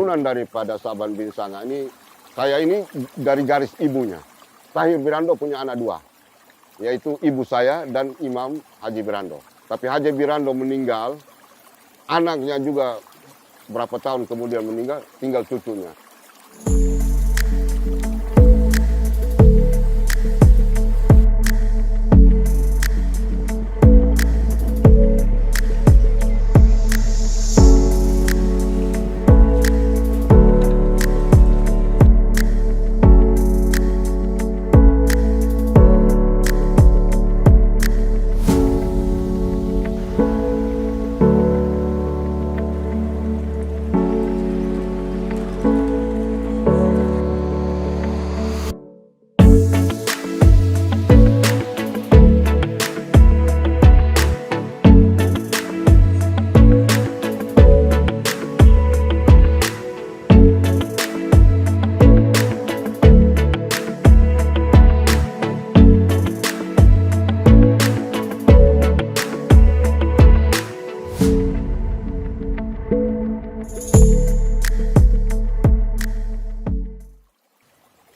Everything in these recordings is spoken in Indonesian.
keturunan daripada Sa'ban bin Sangha ini, saya ini dari garis ibunya. Tahir Birando punya anak dua, yaitu ibu saya dan Imam Haji Birando. Tapi Haji Birando meninggal, anaknya juga berapa tahun kemudian meninggal, tinggal cucunya.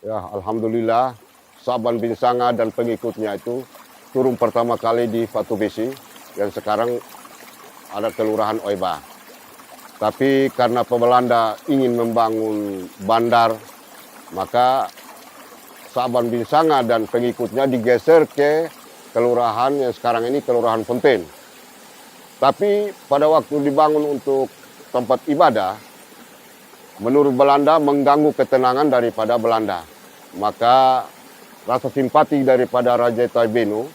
Ya, alhamdulillah Sa'ban bin Sangha dan pengikutnya itu turun pertama kali di Fatu Besi yang sekarang ada Kelurahan Oiba. Tapi karena Belanda ingin membangun bandar, maka Sa'ban bin Sangha dan pengikutnya digeser ke kelurahan yang sekarang ini Kelurahan Fontaine. Tapi pada waktu dibangun untuk tempat ibadah, menurut Belanda mengganggu ketenangan daripada Belanda. Maka rasa simpati daripada Raja Taibenu,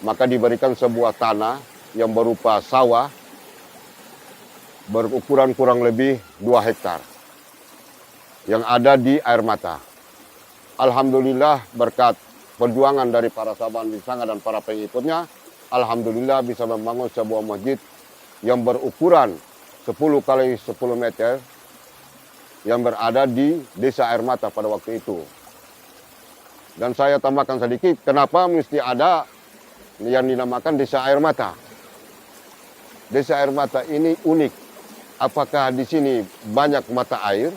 maka diberikan sebuah tanah yang berupa sawah berukuran kurang lebih 2 hektar yang ada di Air Mata. Alhamdulillah berkat perjuangan dari para Sa'ban bin Sangha dan para pengikutnya, alhamdulillah bisa membangun sebuah masjid yang berukuran 10 kali 10 meter yang berada di Desa Air Mata pada waktu itu. Dan saya tambahkan sedikit, kenapa mesti ada yang dinamakan Desa Air Mata. Desa Air Mata ini unik. Apakah di sini banyak mata air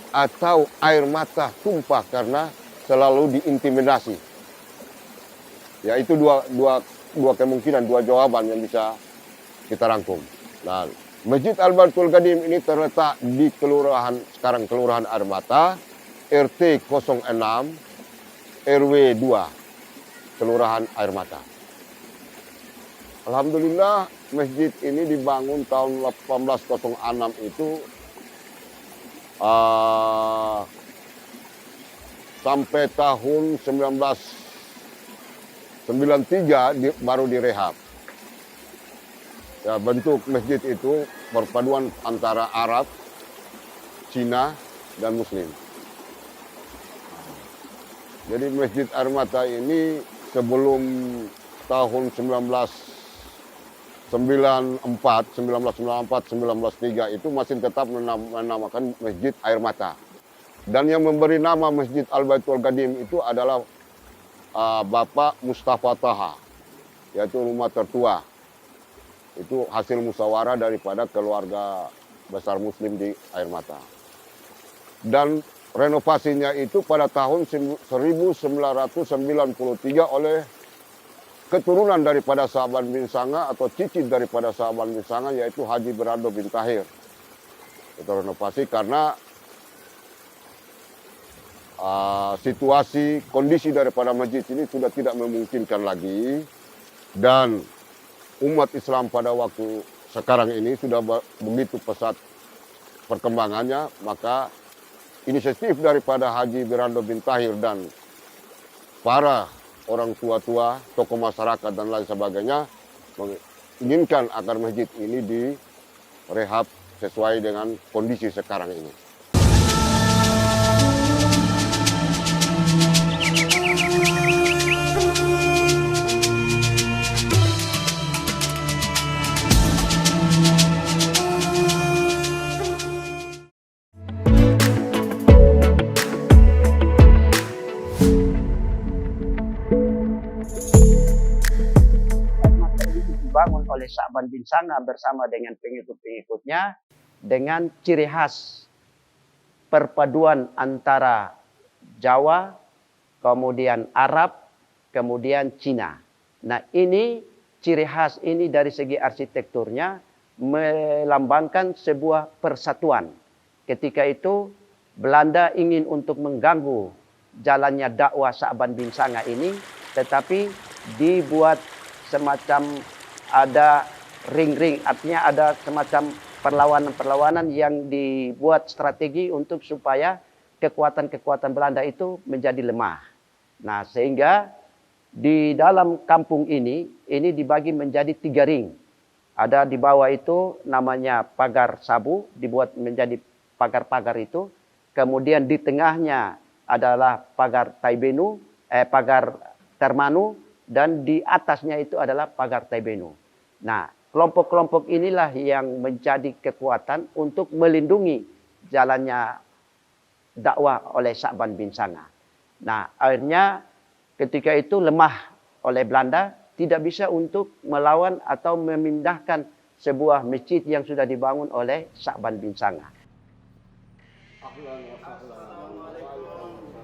atau air mata tumpah karena selalu diintimidasi? Ya, itu dua kemungkinan, dua jawaban yang bisa kita rangkum. Nah, Masjid Al-Baitul Qadim ini terletak di sekarang Kelurahan Air Mata, RT 06, RW 2, Kelurahan Air Mata. Alhamdulillah masjid ini dibangun tahun 1806 itu sampai tahun 1993 baru direhab. Ya, bentuk masjid itu perpaduan antara Arab, Cina, dan Muslim. Jadi Masjid Air Mata ini sebelum tahun 1903 itu masih tetap menamakan Masjid Air Mata. Dan yang memberi nama Masjid Al-Baitul Qadim itu adalah Bapak Mustafa Taha, yaitu rumah tertua. Itu hasil musyawarah daripada keluarga besar Muslim di Air Mata. Dan renovasinya itu pada tahun 1993 oleh keturunan daripada Sa'ban bin Sangha atau cicit daripada Sa'ban bin Sangha, yaitu Haji Birando bin Tahir. Itu renovasi karena situasi, kondisi daripada masjid ini sudah tidak memungkinkan lagi. Dan umat Islam pada waktu sekarang ini sudah begitu pesat perkembangannya, maka inisiatif daripada Haji Birando bin Tahir dan para orang tua-tua, tokoh masyarakat dan lain sebagainya menginginkan agar masjid ini direhab sesuai dengan kondisi sekarang ini. dibangun oleh Sa'ban bin Sangha bersama dengan pengikut-pengikutnya dengan ciri khas perpaduan antara Jawa, kemudian Arab, kemudian Cina. Nah, ini ciri khas ini dari segi arsitekturnya melambangkan sebuah persatuan. Ketika itu Belanda ingin untuk mengganggu jalannya dakwah Sa'ban bin Sanga ini, tetapi dibuat semacam ada ring-ring, artinya ada semacam perlawanan-perlawanan yang dibuat strategi untuk supaya kekuatan-kekuatan Belanda itu menjadi lemah. Nah, sehingga di dalam kampung ini dibagi menjadi 3 ring. Ada di bawah itu namanya pagar sabu, dibuat menjadi pagar-pagar itu. Kemudian di tengahnya adalah pagar Taibenu, pagar Termanu, dan di atasnya itu adalah pagar Taibenu. Nah, kelompok-kelompok inilah yang menjadi kekuatan untuk melindungi jalannya dakwah oleh Sa'ban bin Sanga. Nah, akhirnya ketika itu lemah oleh Belanda, tidak bisa untuk melawan atau memindahkan sebuah masjid yang sudah dibangun oleh Sa'ban bin Sanga.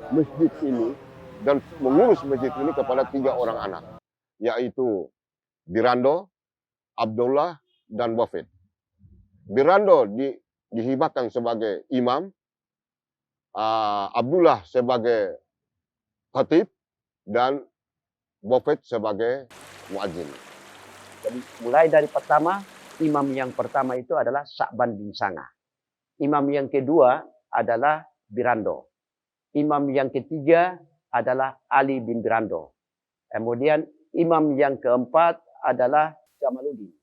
Masjid ini dan mengurus masjid ini kepada 3 orang anak, yaitu Birando, Abdullah, dan Wafid. Birando dihibahkan sebagai imam, Abdullah sebagai khatib, dan Wafid sebagai muadzin. Jadi mulai dari pertama, imam yang pertama itu adalah Sa'ban bin Sanga. Imam yang kedua adalah Birando. Imam yang ketiga adalah Ali bin Birando. Kemudian imam yang keempat adalah Jamaluddin.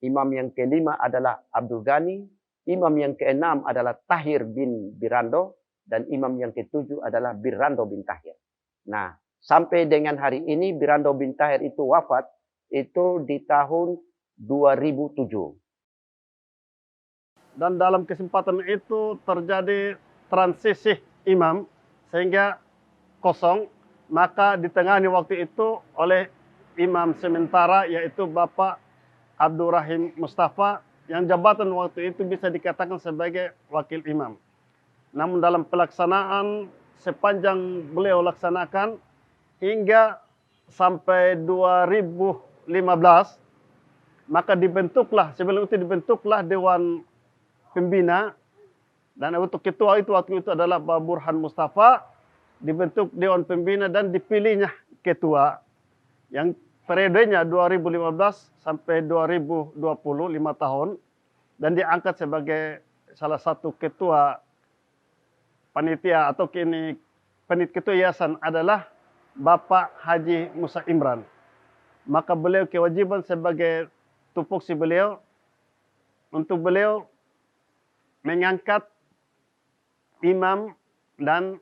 Imam yang kelima adalah Abdul Ghani. Imam yang keenam adalah Tahir bin Birando. Dan imam yang ketujuh adalah Birando bin Tahir. Nah, sampai dengan hari ini Birando bin Tahir itu wafat itu di tahun 2007. Dan dalam kesempatan itu terjadi transisi imam sehingga kosong, maka ditengahnya waktu itu oleh imam sementara yaitu Bapak Abdurrahim Mustafa yang jabatan waktu itu bisa dikatakan sebagai wakil imam. Namun dalam pelaksanaan sepanjang beliau laksanakan hingga sampai 2015, maka sebelum itu dibentuklah Dewan Pembina, dan untuk ketua itu waktu itu adalah Pak Burhan Mustafa, dibentuk Dewan Pembina dan dipilihnya ketua yang periodenya 2015 sampai 2020, 5 tahun, dan diangkat sebagai salah satu ketua panitia atau kini ketua yayasan adalah Bapak Haji Musa Imran. Maka beliau kewajiban sebagai tupoksi beliau untuk beliau mengangkat imam dan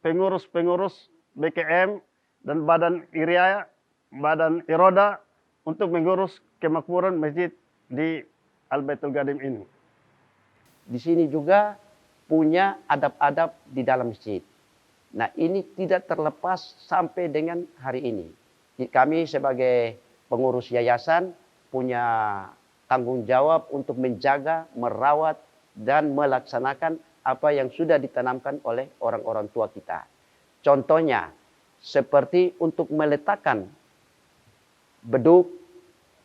pengurus-pengurus BKM dan Badan Iria, Badan Iroda untuk mengurus kemakmuran masjid di Al-Baitul Qadim ini. Di sini juga punya adab-adab di dalam masjid. Nah, ini tidak terlepas sampai dengan hari ini. Kami sebagai pengurus yayasan punya tanggung jawab untuk menjaga, merawat, dan melaksanakan apa yang sudah ditanamkan oleh orang-orang tua kita. Contohnya, seperti untuk meletakkan beduk,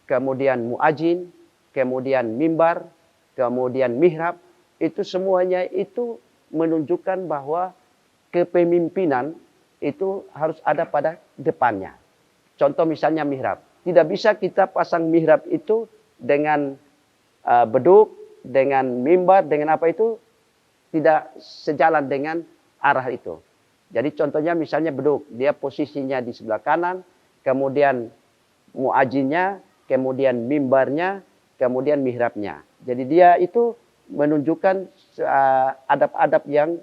kemudian muadzin, kemudian mimbar, kemudian mihrab, itu semuanya itu menunjukkan bahwa kepemimpinan itu harus ada pada depannya. Contoh misalnya mihrab. Tidak bisa kita pasang mihrab itu dengan beduk, dengan mimbar, dengan apa itu tidak sejalan dengan arah itu. Jadi contohnya misalnya beduk, dia posisinya di sebelah kanan, kemudian muadzinnya, kemudian mimbarnya, kemudian mihrabnya. Jadi dia itu menunjukkan adab-adab yang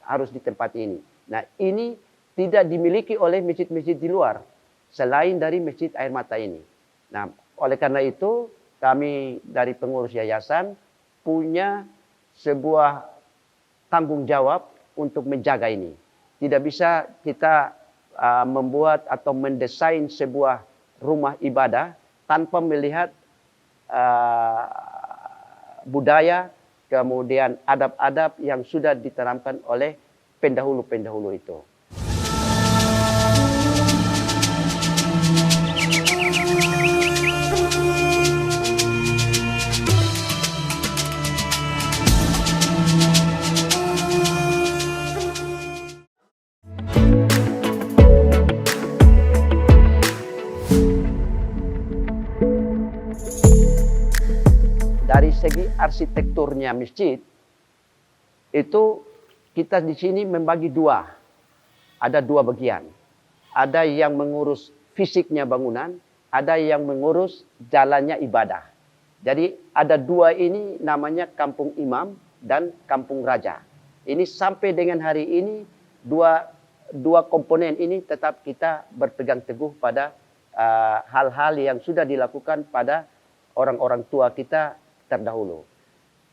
harus ditempati ini. Nah, ini tidak dimiliki oleh masjid-masjid di luar selain dari Masjid Air Mata ini. Nah, oleh karena itu kami dari pengurus yayasan punya sebuah tanggung jawab untuk menjaga ini. Tidak bisa kita membuat atau mendesain sebuah rumah ibadah tanpa melihat budaya, kemudian adab-adab yang sudah ditanamkan oleh pendahulu-pendahulu itu. Dari segi arsitekturnya masjid, itu kita di sini membagi dua. Ada dua bagian. Ada yang mengurus fisiknya bangunan, ada yang mengurus jalannya ibadah. Jadi ada dua ini namanya Kampung Imam dan Kampung Raja. Ini sampai dengan hari ini dua komponen ini tetap kita berpegang teguh pada hal-hal yang sudah dilakukan pada orang-orang tua kita terdahulu.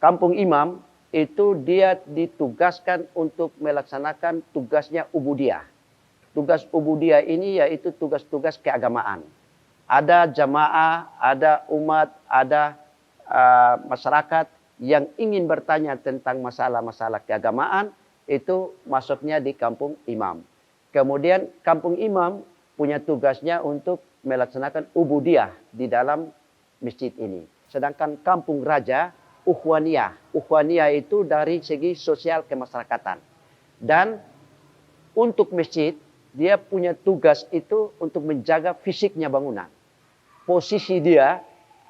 Kampung Imam itu dia ditugaskan untuk melaksanakan tugasnya ubudiyah. Tugas ubudiyah ini yaitu tugas-tugas keagamaan. Ada jamaah, ada umat, ada masyarakat yang ingin bertanya tentang masalah-masalah keagamaan, itu masuknya di Kampung Imam. Kemudian Kampung Imam punya tugasnya untuk melaksanakan ubudiyah di dalam masjid ini. Sedangkan Kampung Raja, Ukhwaniyah. Ukhwaniyah itu dari segi sosial kemasyarakatan. Dan untuk masjid, dia punya tugas itu untuk menjaga fisiknya bangunan. Posisi dia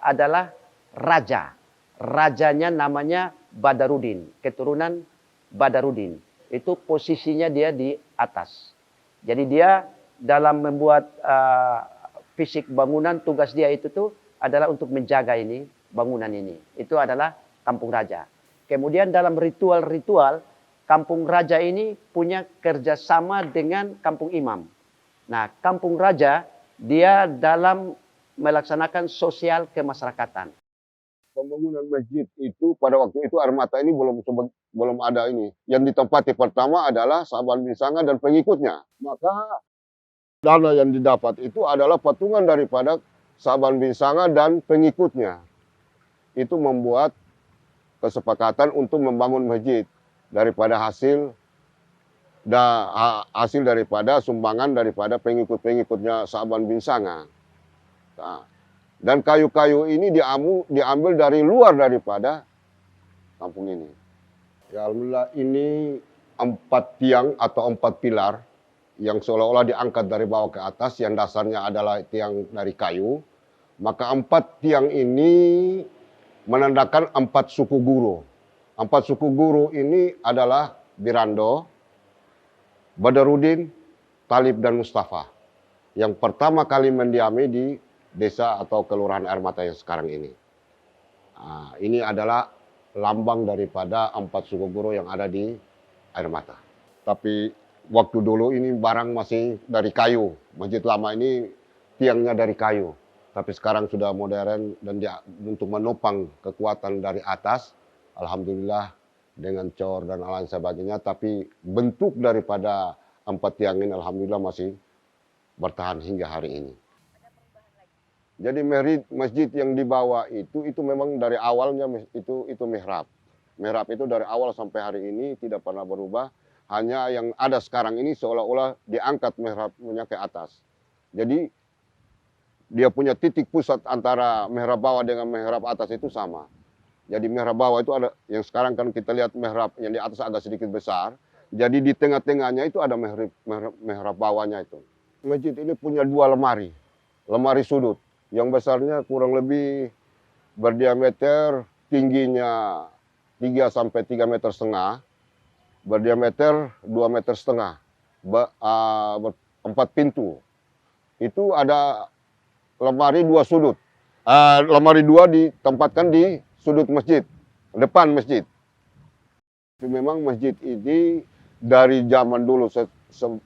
adalah raja. Rajanya namanya Badarudin, keturunan Badarudin. Itu posisinya dia di atas. Jadi dia dalam membuat fisik bangunan, tugas dia itu tuh adalah untuk menjaga ini, bangunan ini. Itu adalah Kampung Raja. Kemudian dalam ritual-ritual, Kampung Raja ini punya kerjasama dengan Kampung Imam. Nah, Kampung Raja, dia dalam melaksanakan sosial kemasyarakatan. Pembangunan masjid itu pada waktu itu air mata ini belum ada ini. Yang ditempati pertama adalah Sa'ban bin Sangha dan pengikutnya. Maka dana yang didapat itu adalah patungan daripada Sa'ban bin Sangha dan pengikutnya. Itu membuat kesepakatan untuk membangun masjid daripada hasil daripada sumbangan daripada pengikut-pengikutnya Sa'ban bin Sangha. Nah, dan kayu-kayu ini diambil dari luar daripada kampung ini. Ya alhamdulillah, ini 4 tiang atau 4 pilar yang seolah-olah diangkat dari bawah ke atas, yang dasarnya adalah tiang dari kayu. Maka 4 tiang ini menandakan 4 suku guru. 4 suku guru ini adalah Birando, Badarudin, Talib, dan Mustafa. Yang pertama kali mendiami di desa atau kelurahan Air Mata yang sekarang ini. Nah, ini adalah lambang daripada 4 suku guru yang ada di Air Mata. Tapi waktu dulu ini barang masih dari kayu. Masjid lama ini tiangnya dari kayu. Tapi sekarang sudah modern dan untuk menopang kekuatan dari atas, alhamdulillah dengan cor dan lain sebagainya. Tapi bentuk daripada 4 tiang ini alhamdulillah masih bertahan hingga hari ini. Jadi masjid yang dibawa itu memang dari awalnya itu mihrab. Mihrab itu dari awal sampai hari ini tidak pernah berubah. Hanya yang ada sekarang ini seolah-olah diangkat mihrabnya ke atas. Jadi dia punya titik pusat antara mihrab bawah dengan mihrab atas itu sama. Jadi mihrab bawah itu ada, yang sekarang kan kita lihat mihrab yang di atas agak sedikit besar. Jadi di tengah-tengahnya itu ada mihrab bawahnya itu. Masjid ini punya 2 lemari, lemari sudut. Yang besarnya kurang lebih berdiameter tingginya 3 sampai 3,5 meter, berdiameter 2,5 meter, 4 pintu. Itu ada lemari 2 sudut. Lemari 2 ditempatkan di sudut masjid, depan masjid. Tapi memang masjid ini dari zaman dulu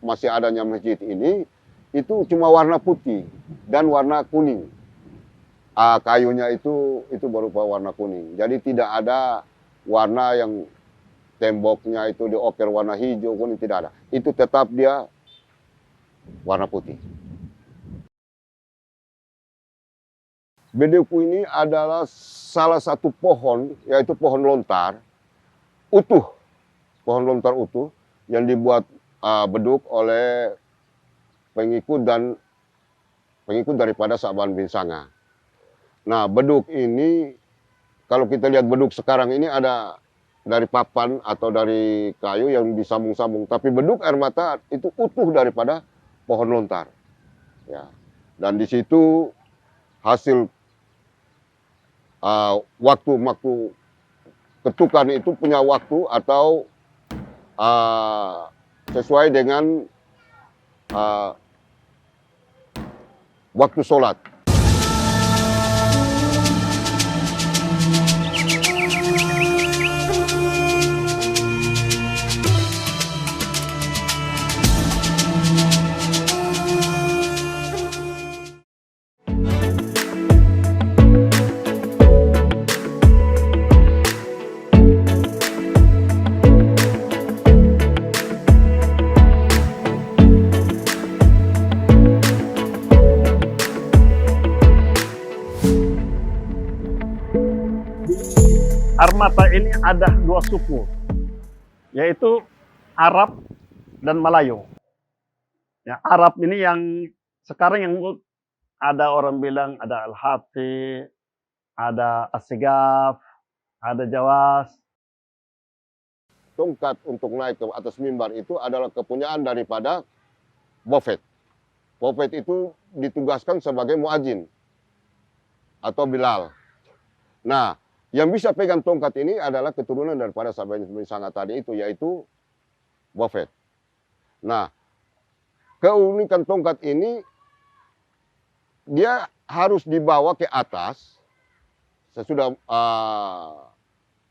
masih adanya masjid ini, itu cuma warna putih dan warna kuning. Kayunya itu berupa warna kuning. Jadi tidak ada warna yang temboknya itu dioker warna hijau, kuning, tidak ada. Itu tetap dia warna putih. Bedeku ini adalah salah satu pohon, yaitu pohon lontar, utuh, pohon lontar utuh yang dibuat beduk oleh pengikut daripada Sa'ban bin Sangha. Nah, beduk ini kalau kita lihat beduk sekarang ini ada dari papan atau dari kayu yang disambung-sambung, tapi beduk air mata itu utuh daripada pohon lontar. Ya. Dan di situ hasil waktu ketukan itu punya waktu atau sesuai dengan waktu sholat. Armata ini ada dua suku, yaitu Arab dan Melayu. Ya, Arab ini yang sekarang yang ada orang bilang ada Al-Hati, ada As-Sigaf, ada Jawas. Tongkat untuk naik ke atas mimbar itu adalah kepunyaan daripada Bofet. Bofet itu ditugaskan sebagai muadzin atau Bilal. Nah, yang bisa pegang tongkat ini adalah keturunan daripada Sa'ban bin Sangha tadi itu, yaitu Bofet. Nah, keunikan tongkat ini, dia harus dibawa ke atas. Sesudah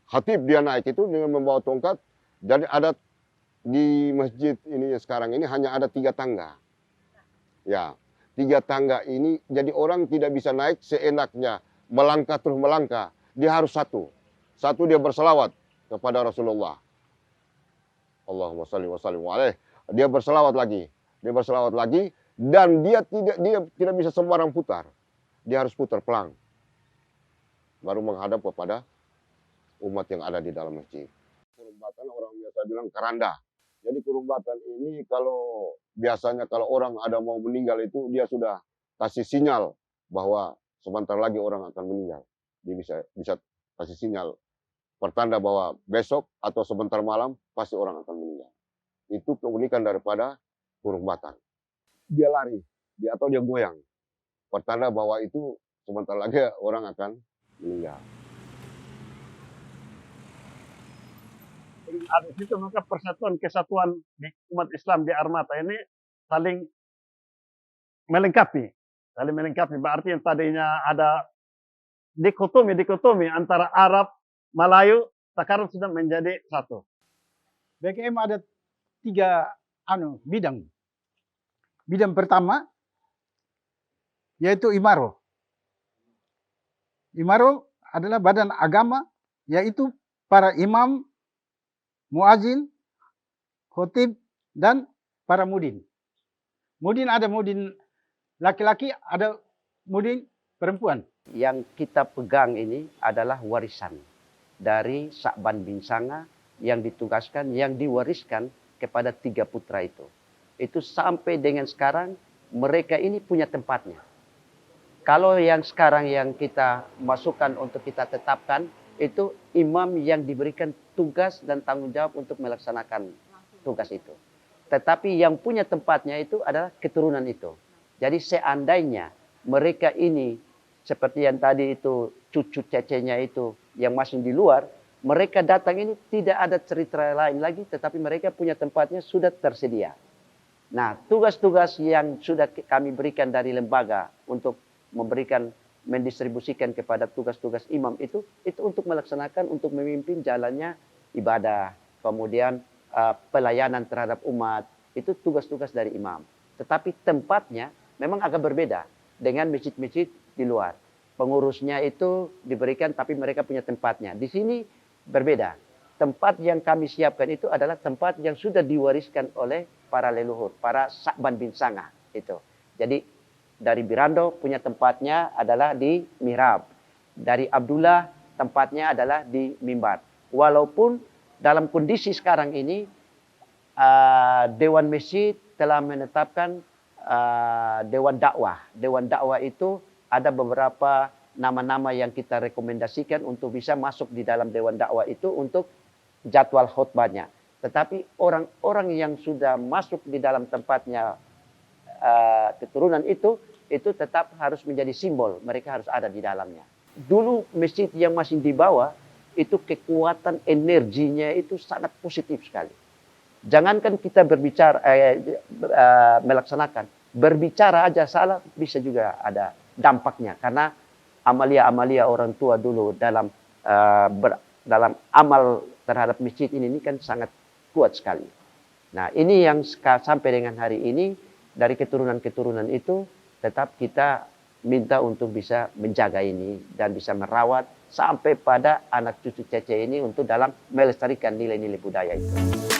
khatib dia naik itu dengan membawa tongkat. Jadi ada di masjid ini sekarang ini hanya ada 3 tangga. Ya, 3 tangga ini jadi orang tidak bisa naik seenaknya, melangkah terus melangkah. Dia harus satu dia berselawat kepada Rasulullah. Allahumma shalli wa sallim alaih. Dia berselawat lagi dan dia tidak bisa sembarang putar. Dia harus putar pelang. Baru menghadap kepada umat yang ada di dalam masjid. Kurumbatan orang biasa bilang keranda. Jadi kurumbatan ini biasanya kalau orang ada mau meninggal itu dia sudah kasih sinyal bahwa sebentar lagi orang akan meninggal. Dia bisa kasih sinyal pertanda bahwa besok atau sebentar malam pasti orang akan meninggal. Itu keunikan daripada kurumbatan. Dia lari, atau dia goyang. Pertanda bahwa itu sebentar lagi orang akan meninggal. Ada situ maka persatuan kesatuan di umat Islam di Armata ini saling melengkapi. Berarti yang tadinya ada dikotomi antara Arab, Melayu, sekarang sudah menjadi satu. BKM ada 3 bidang. Bidang pertama yaitu Imaro. Imaro adalah badan agama, yaitu para imam, muadzin, khotib, dan para mudin. Mudin ada mudin laki-laki, ada mudin perempuan. Yang kita pegang ini adalah warisan dari Sa'ban bin Sangha yang ditugaskan, yang diwariskan kepada 3 putra itu. Itu sampai dengan sekarang mereka ini punya tempatnya. Kalau yang sekarang yang kita masukkan untuk kita tetapkan, itu imam yang diberikan tugas dan tanggung jawab untuk melaksanakan tugas itu. Tetapi yang punya tempatnya itu adalah keturunan itu. Jadi seandainya mereka ini seperti yang tadi itu cucu cecenya itu yang masih di luar, mereka datang ini tidak ada cerita lain lagi, tetapi mereka punya tempatnya sudah tersedia. Nah, tugas-tugas yang sudah kami berikan dari lembaga untuk mendistribusikan kepada tugas-tugas imam itu untuk melaksanakan, untuk memimpin jalannya ibadah, kemudian pelayanan terhadap umat, itu tugas-tugas dari imam. Tetapi tempatnya memang agak berbeda dengan masjid-masjid di luar. Pengurusnya itu diberikan, tapi mereka punya tempatnya. Di sini berbeda. Tempat yang kami siapkan itu adalah tempat yang sudah diwariskan oleh para leluhur, para Sa'ban bin Sangha itu. Jadi dari Birando punya tempatnya adalah di mihrab. Dari Abdullah tempatnya adalah di mimbar. Walaupun dalam kondisi sekarang ini Dewan Masjid telah menetapkan Dewan Dakwah. Dewan Dakwah itu ada beberapa nama-nama yang kita rekomendasikan untuk bisa masuk di dalam Dewan Dakwah itu untuk jadwal khutbahnya. Tetapi orang-orang yang sudah masuk di dalam tempatnya keturunan itu tetap harus menjadi simbol. Mereka harus ada di dalamnya. Dulu masjid yang masih di bawah, itu kekuatan energinya itu sangat positif sekali. Jangankan kita berbicara, melaksanakan. Berbicara aja salah, bisa juga ada dampaknya. Karena amalia-amalia orang tua dulu dalam amal terhadap masjid ini kan sangat kuat sekali. Nah, ini yang sampai dengan hari ini, dari keturunan-keturunan itu, tetap kita minta untuk bisa menjaga ini dan bisa merawat sampai pada anak cucu cece ini untuk dalam melestarikan nilai-nilai budaya itu.